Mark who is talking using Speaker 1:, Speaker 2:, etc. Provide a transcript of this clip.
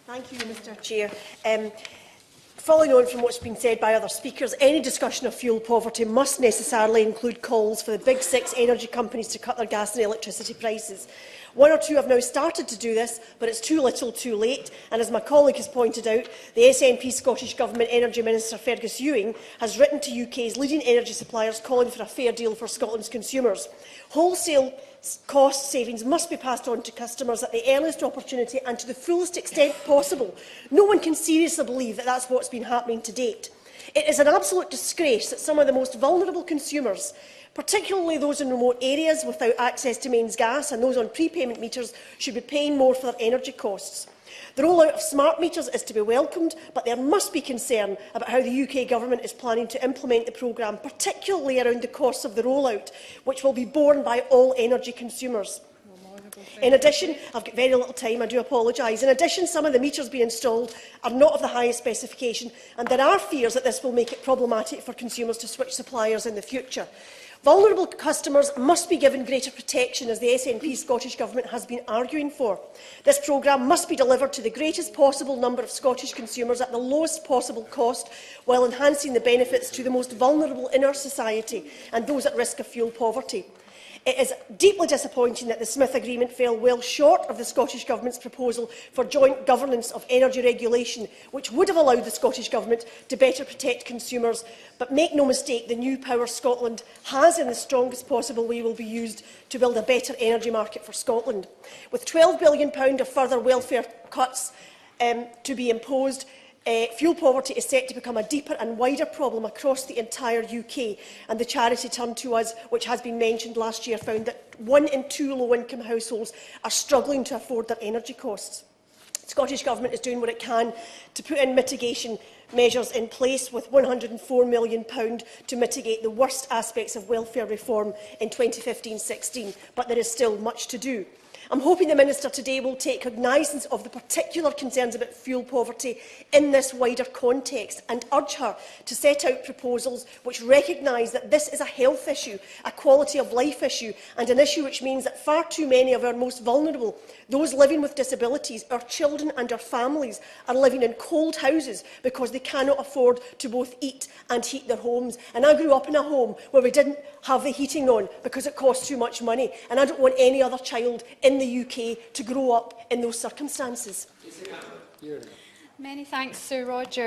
Speaker 1: Thank you, Mr Chair. Following on from what's been said by other speakers, any discussion of fuel poverty must necessarily include calls for the big six energy companies to cut their gas and electricity prices. One or two have now started to do this, but it's too little too late. And as my colleague has pointed out, the SNP Scottish Government Energy Minister Fergus Ewing has written to UK's leading energy suppliers calling for a fair deal for Scotland's consumers. Wholesale cost savings must be passed on to customers at the earliest opportunity and to the fullest extent possible. No one can seriously believe that that's what's been happening to date. It is an absolute disgrace that some of the most vulnerable consumers, particularly those in remote areas without access to mains gas and those on prepayment meters, should be paying more for their energy costs. The rollout of smart meters is to be welcomed, but there must be concern about how the UK Government is planning to implement the programme, particularly around the costs of the rollout, which will be borne by all energy consumers. In addition, I've got very little time, I do apologise. In addition, some of the meters being installed are not of the highest specification, and there are fears that this will make it problematic for consumers to switch suppliers in the future. Vulnerable customers must be given greater protection, as the SNP Scottish Government has been arguing for. This programme must be delivered to the greatest possible number of Scottish consumers at the lowest possible cost, while enhancing the benefits to the most vulnerable in our society and those at risk of fuel poverty. It is deeply disappointing that the Smith Agreement fell well short of the Scottish Government's proposal for joint governance of energy regulation, which would have allowed the Scottish Government to better protect consumers. But make no mistake, the new power Scotland has, in the strongest possible way, will be used to build a better energy market for Scotland. With £12 billion of further welfare cuts to be imposed, fuel poverty is set to become a deeper and wider problem across the entire UK, and the charity Turn to Us, which has been mentioned last year, found that 1 in 2 low-income households are struggling to afford their energy costs. The Scottish Government is doing what it can to put in mitigation measures in place, with £104 million to mitigate the worst aspects of welfare reform in 2015-16, but there is still much to do. I'm hoping the Minister today will take cognizance of the particular concerns about fuel poverty in this wider context and urge her to set out proposals which recognise that this is a health issue, a quality of life issue, and an issue which means that far too many of our most vulnerable, those living with disabilities, our children and our families, are living in cold houses because they cannot afford to both eat and heat their homes. And I grew up in a home where we didn't have the heating on because it cost too much money, and I don't want any other child in the UK to grow up in those circumstances.
Speaker 2: Many thanks, Sir Roger.